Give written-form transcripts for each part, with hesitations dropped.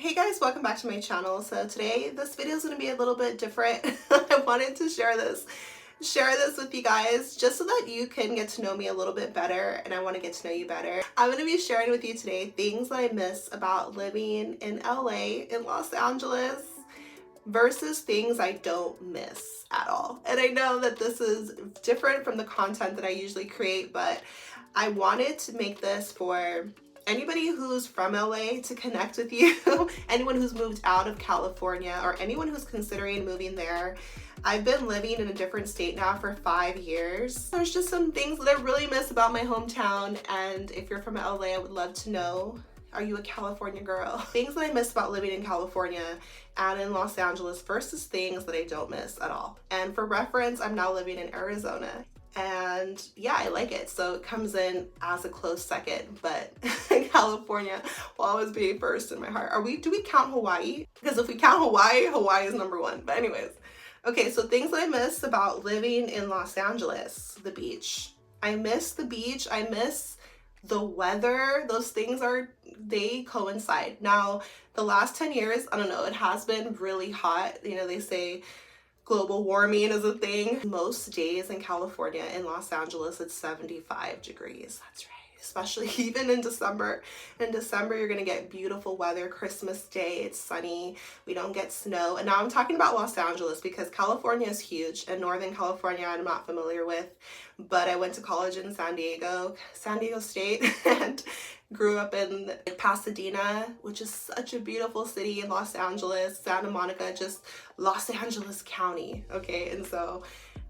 Hey guys, welcome back to my channel. So today this video is going to be a little bit different. I wanted to share this with you guys just so that you can get to know me a little bit better, and I want to get to know you better. I'm going to be sharing with you today things that I miss about living in LA, in Los Angeles, versus things I don't miss at all. And I know that this is different from the content that I usually create, but I wanted to make this for anybody who's from LA to connect with you, anyone who's moved out of California, or anyone who's considering moving there. I've been living in a different state now for 5 years. There's just some things that I really miss about my hometown, and if you're from LA, I would love to know, are you a California girl? Things that I miss about living in California and in Los Angeles versus things that I don't miss at all. And for reference, I'm now living in Arizona. And yeah, I like it. So it comes in as a close second, but California will always be first in my heart. Do we count Hawaii? Because if we count Hawaii, Hawaii is number one. But anyways, okay, so things that I miss about living in Los Angeles: the beach. I miss the beach. I miss the weather. Those things they coincide. Now, the last 10 years, I don't know, it has been really hot. You know, they say global warming is a thing. Most days in California, in Los Angeles, it's 75 degrees. That's right. Especially even in December. In December, you're gonna get beautiful weather. Christmas Day, it's sunny. We don't get snow. And now I'm talking about Los Angeles because California is huge, and Northern California I'm not familiar with, but I went to college in San Diego State, and grew up in Pasadena, which is such a beautiful city, in Los Angeles, Santa Monica, just Los Angeles County, okay? And so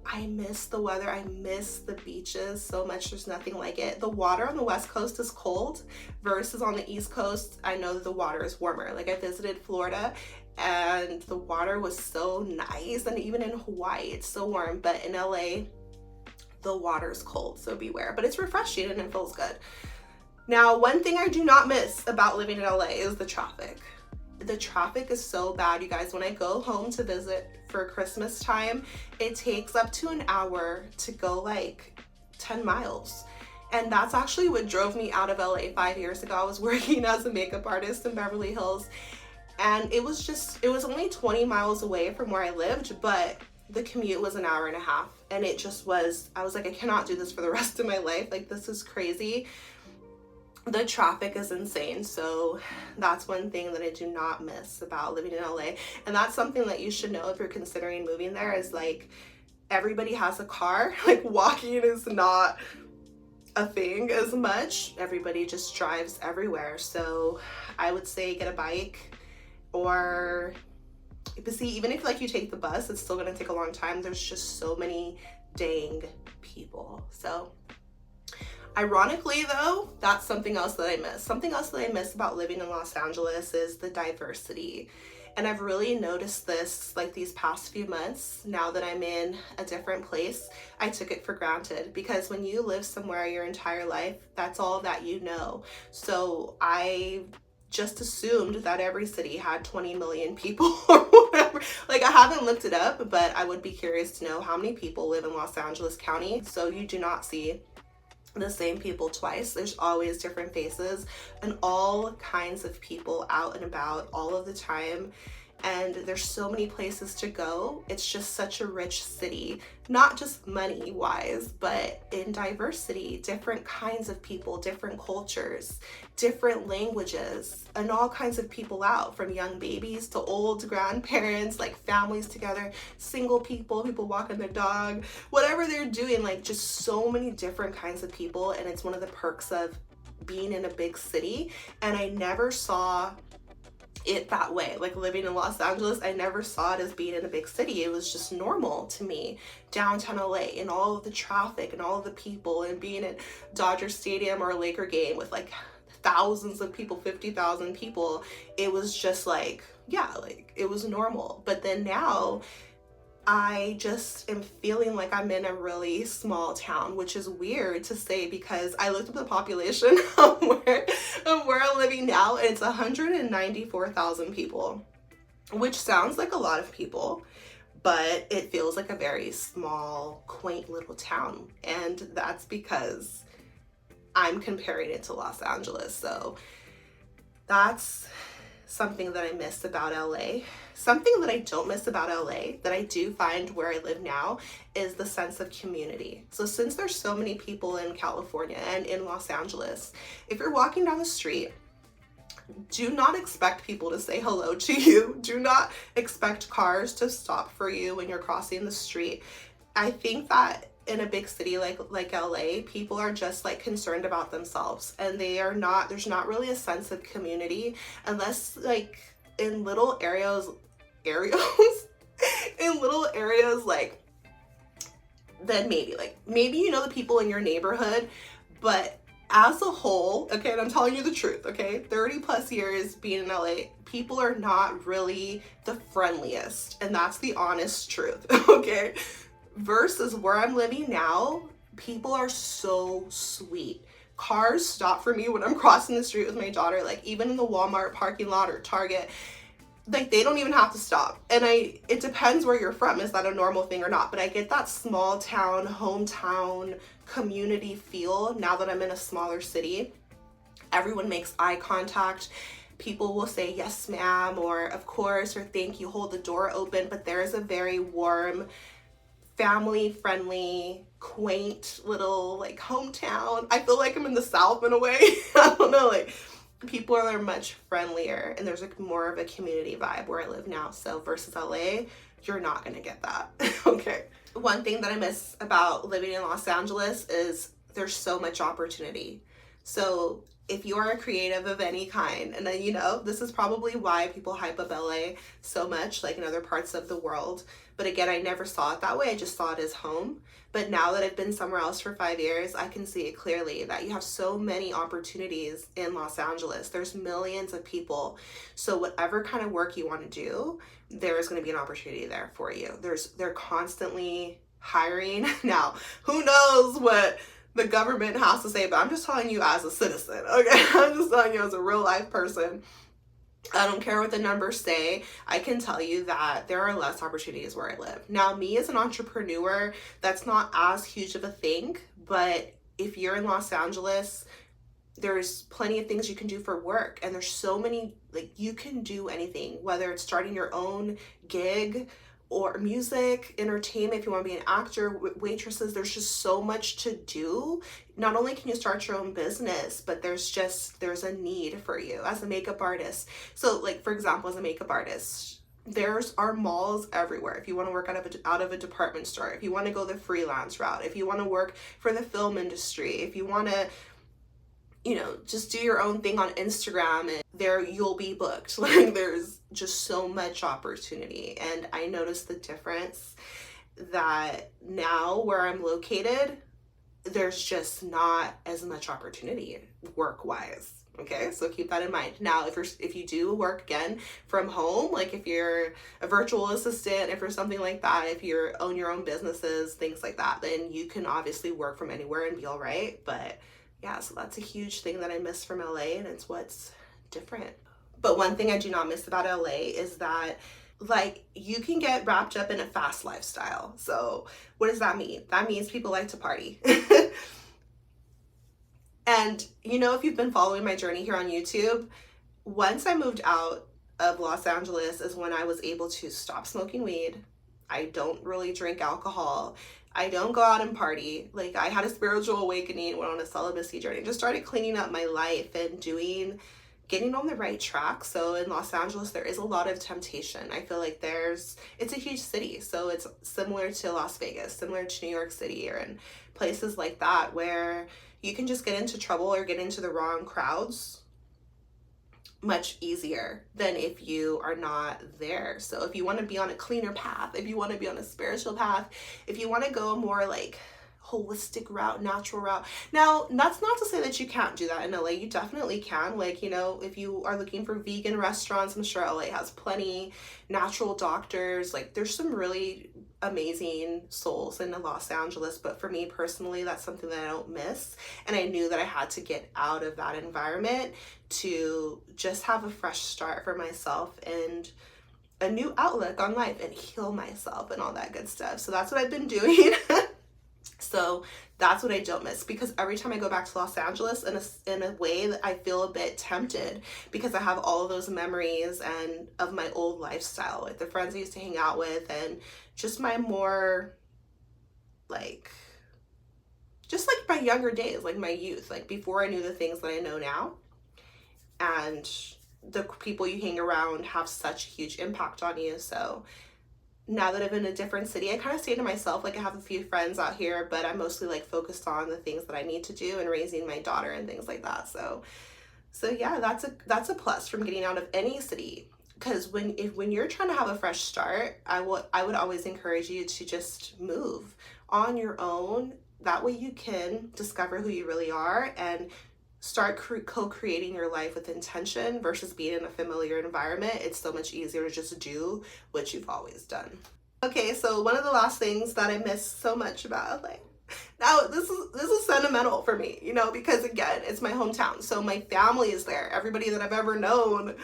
I miss the weather. I miss the beaches so much. There's nothing like it. The water on the West Coast is cold versus on the East Coast, I know the water is warmer. Like, I visited Florida and the water was so nice, and even in Hawaii, it's so warm, but in LA, the water is cold, so beware. But it's refreshing and it feels good. Now, one thing I do not miss about living in LA is the traffic. The traffic is so bad, you guys. When I go home to visit for Christmas time, it takes up to an hour to go like 10 miles. And that's actually what drove me out of LA 5 years ago. I was working as a makeup artist in Beverly Hills, and it was only 20 miles away from where I lived, but the commute was an hour and a half. And it just was, I was like, I cannot do this for the rest of my life. Like, this is crazy. The traffic is insane. So that's one thing that I do not miss about living in LA. And that's something that you should know if you're considering moving there, is like, everybody has a car. Like, walking is not a thing as much. Everybody just drives everywhere. So I would say get a bike, or, but see, even if like you take the bus, it's still gonna take a long time. There's just so many dang people. So ironically though, that's something else that I miss. Something else that I miss about living in Los Angeles is the diversity. And I've really noticed this like these past few months. Now that I'm in a different place, I took it for granted, because when you live somewhere your entire life, that's all that you know. So I just assumed that every city had 20 million people or whatever. Like, I haven't looked it up, but I would be curious to know how many people live in Los Angeles County. So you do not see the same people twice. There's always different faces and all kinds of people out and about all of the time. And there's so many places to go. It's just such a rich city, not just money wise, but in diversity, different kinds of people, different cultures, different languages, and all kinds of people out, from young babies to old grandparents, like families together, single people walking their dog, whatever they're doing, like just so many different kinds of people. And it's one of the perks of being in a big city. And I never saw it that way. Like, living in Los Angeles, I never saw it as being in a big city. It was just normal to me. Downtown LA, and all of the traffic and all of the people, and being at Dodger Stadium or a Laker game with like thousands of people, 50,000 people, it was just like, yeah, like it was normal. But then now I just am feeling like I'm in a really small town, which is weird to say because I looked up the population of where I'm living now, and it's 194,000 people, which sounds like a lot of people, but it feels like a very small, quaint little town. And that's because I'm comparing it to Los Angeles. So that's something that I miss about LA. Something that I don't miss about LA that I do find where I live now is the sense of community. So since there's so many people in California and in Los Angeles, if you're walking down the street, do not expect people to say hello to you. Do not expect cars to stop for you when you're crossing the street. I think that in a big city like LA, people are just like concerned about themselves, and there's not really a sense of community unless like in little areas in little areas, like, then maybe you know the people in your neighborhood, but as a whole, okay, and I'm telling you the truth, okay, 30 plus years being in LA, people are not really the friendliest, and that's the honest truth, okay? Versus where I'm living now, people are so sweet. Cars stop for me when I'm crossing the street with my daughter, like even in the Walmart parking lot or Target, like they don't even have to stop. And it depends where you're from, is that a normal thing or not? But I get that small town, hometown, community feel now that I'm in a smaller city. Everyone makes eye contact. People will say yes ma'am, or of course, or thank you, hold the door open, but there is a very warm, family friendly, quaint little like hometown. I feel like I'm in the South in a way. I don't know, like people are much friendlier, and there's like more of a community vibe where I live now. So versus LA, you're not gonna get that. Okay. One thing that I miss about living in Los Angeles is there's so much opportunity. So if you are a creative of any kind, and then, you know, this is probably why people hype up LA so much, like in other parts of the world. But again, I never saw it that way. I just saw it as home. But now that I've been somewhere else for 5 years, I can see it clearly that you have so many opportunities in Los Angeles. There's millions of people. So whatever kind of work you want to do, there's going to be an opportunity there for you. They're constantly hiring. Now, who knows what the government has to say, but I'm just telling you as a citizen, okay? I'm just telling you as a real life person. I don't care what the numbers say. I can tell you that there are less opportunities where I live. Now, me as an entrepreneur, that's not as huge of a thing, but if you're in Los Angeles, there's plenty of things you can do for work, and there's so many, like, you can do anything, whether it's starting your own gig or music, entertainment, if you want to be an actor, waitresses, there's just so much to do. Not only can you start your own business, but there's a need for you as a makeup artist. So like, for example, as a makeup artist, are malls everywhere. If you want to work out of a department store, if you want to go the freelance route, if you want to work for the film industry, if you want to, you know, just do your own thing on Instagram, and there you'll be booked. Like, there's just so much opportunity. And I noticed the difference that now where I'm located, there's just not as much opportunity work-wise. Okay, so keep that in mind. Now, if you do work again from home, like if you're a virtual assistant, if you're something like that, if you own your own businesses, things like that, then you can obviously work from anywhere and be all right. But yeah, so that's a huge thing that I miss from LA, and it's what's different. But one thing I do not miss about LA is that, like, you can get wrapped up in a fast lifestyle. So what does that mean? That means people like to party. And, you know, if you've been following my journey here on YouTube, once I moved out of Los Angeles is when I was able to stop smoking weed. I don't really drink alcohol. I don't go out and party. Like, I had a spiritual awakening, went on a celibacy journey, just started cleaning up my life and getting on the right track. So in Los Angeles, there is a lot of temptation. I feel like it's a huge city. So it's similar to Las Vegas, similar to New York City, or in places like that where you can just get into trouble or get into the wrong crowds much easier than if you are not there. So if you want to be on a cleaner path, if you want to be on a spiritual path, if you want to go more like holistic route, natural route. Now, that's not to say that you can't do that in LA. You definitely can. Like, you know, if you are looking for vegan restaurants, I'm sure LA has plenty. Natural doctors, like there's some really amazing souls in Los Angeles. But for me personally, that's something that I don't miss. And I knew that I had to get out of that environment to just have a fresh start for myself and a new outlook on life and heal myself and all that good stuff. So that's what I've been doing. So that's what I don't miss, because every time I go back to Los Angeles, in a way that I feel a bit tempted, because I have all of those memories and of my old lifestyle, like the friends I used to hang out with, and just my more like just like my younger days, like my youth, like before I knew the things that I know now. And the people you hang around have such a huge impact on you. So now that I'm in a different city, I kind of say to myself, like, I have a few friends out here, but I'm mostly like focused on the things that I need to do and raising my daughter and things like that. So yeah, that's a plus from getting out of any city. Because when you're trying to have a fresh start, I would always encourage you to just move on your own. That way you can discover who you really are and start co-creating your life with intention versus being in a familiar environment. It's so much easier to just do what you've always done. Okay, so one of the last things that I miss so much about LA. Now, this is sentimental for me, you know, because again, it's my hometown. So my family is there. Everybody that I've ever known,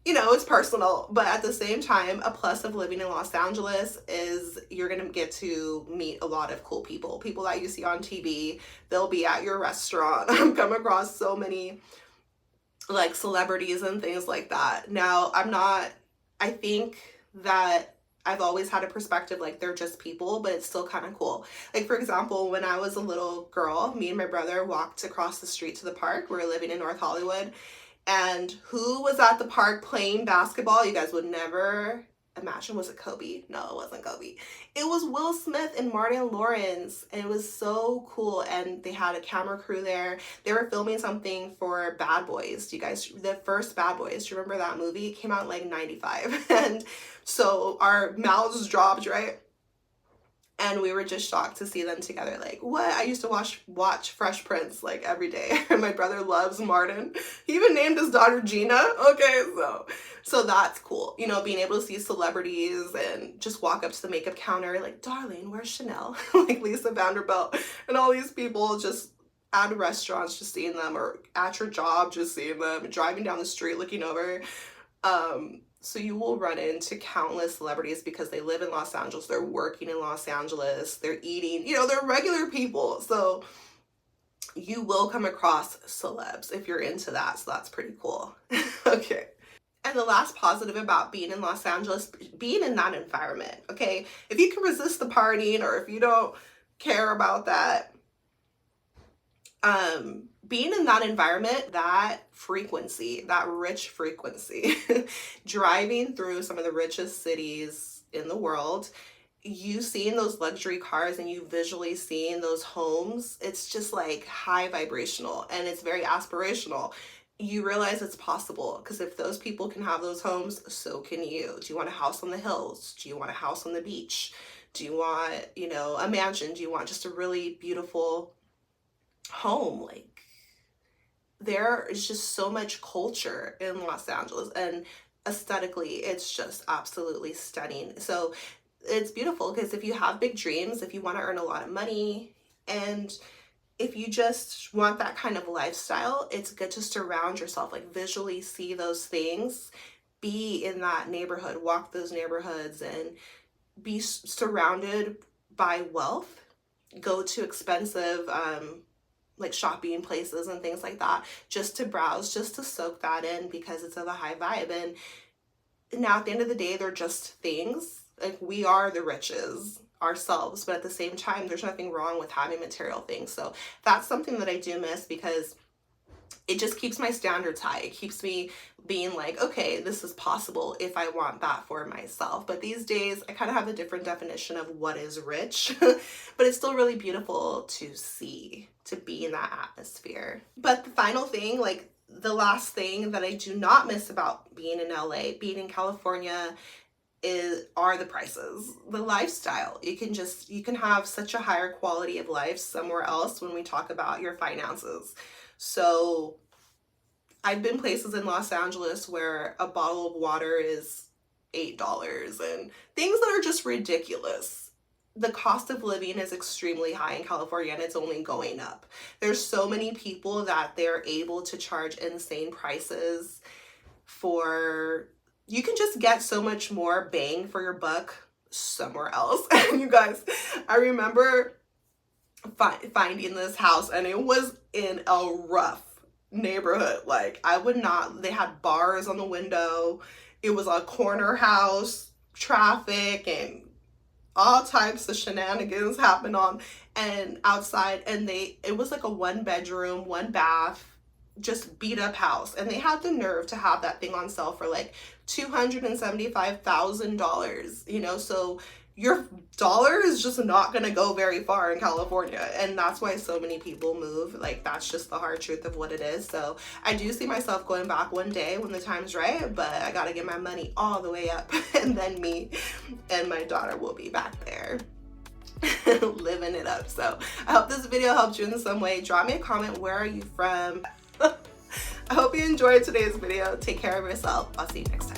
you know, it's personal, but at the same time, a plus of living in Los Angeles is you're gonna get to meet a lot of cool people that you see on TV. They'll be at your restaurant. I've come across so many like celebrities and things like that. Now, I think that I've always had a perspective like they're just people, but it's still kind of cool. Like, for example, when I was a little girl, me and my brother walked across the street to the park. We were living in North Hollywood. And who was at the park playing basketball? You guys would never imagine. Was it Kobe? No, it wasn't Kobe. It was Will Smith and Martin Lawrence. And it was so cool. And they had a camera crew there. They were filming something for Bad Boys. Do you guys, the first Bad Boys, do you remember that movie? It came out in like 95. And so our mouths dropped, right? And we were just shocked to see them together. Like, what? I used to watch Fresh Prince like every day. And my brother loves Martin. He even named his daughter Gina. Okay, so that's cool. You know, being able to see celebrities and just walk up to the makeup counter like, darling, where's Chanel? Like Lisa Vanderbilt and all these people just at restaurants just seeing them, or at your job just seeing them, driving down the street looking over. So you will run into countless celebrities because they live in Los Angeles, they're working in Los Angeles, they're eating, you know, they're regular people. So you will come across celebs if you're into that. So that's pretty cool. Okay. And the last positive about being in Los Angeles, being in that environment, okay? If you can resist the partying, or if you don't care about that, being in that environment, that frequency, that rich frequency, driving through some of the richest cities in the world, you seeing those luxury cars and you visually seeing those homes, it's just like high vibrational and it's very aspirational. You realize it's possible, because if those people can have those homes, so can you. Do you want a house on the hills? Do you want a house on the beach? Do you want, you know, a mansion? Do you want just a really beautiful home? Like, there is just so much culture in Los Angeles, and aesthetically it's just absolutely stunning. So it's beautiful, because if you have big dreams, if you want to earn a lot of money, and if you just want that kind of lifestyle, it's good to surround yourself, like visually see those things, be in that neighborhood, walk those neighborhoods, and be surrounded by wealth. Go to expensive like shopping places and things like that, just to browse, just to soak that in, because it's of a high vibe. And now at the end of the day, they're just things. Like, we are the riches ourselves, but at the same time, there's nothing wrong with having material things. So that's something that I do miss, because it just keeps my standards high. It keeps me being like, okay, this is possible if I want that for myself. But these days, I kind of have a different definition of what is rich, but it's still really beautiful to see, to be in that atmosphere. But the final thing, like the last thing that I do not miss about being in LA, being in California, are the prices, the lifestyle. You can have such a higher quality of life somewhere else when we talk about your finances. So I've been places in Los Angeles where a bottle of water is $8 and things that are just ridiculous. The cost of living is extremely high in California, and it's only going up. There's so many people that they're able to charge insane prices for, you can just get so much more bang for your buck somewhere else. And you guys, I remember finding this house, and it was in a rough neighborhood. Like, I would not, they had bars on the window. It was a corner house, traffic and all types of shenanigans happened on and outside. And it was like a 1 bedroom, 1 bath, just beat up house, and they had the nerve to have that thing on sale for like $275,000, you know. So your dollar is just not going to go very far in California, and that's why so many people move. Like, that's just the hard truth of what it is. So I do see myself going back one day when the time's right, but I got to get my money all the way up and then me and my daughter will be back there living it up. So I hope this video helped you in some way. Drop me a comment. Where are you from? I hope you enjoyed today's video. Take care of yourself. I'll see you next time.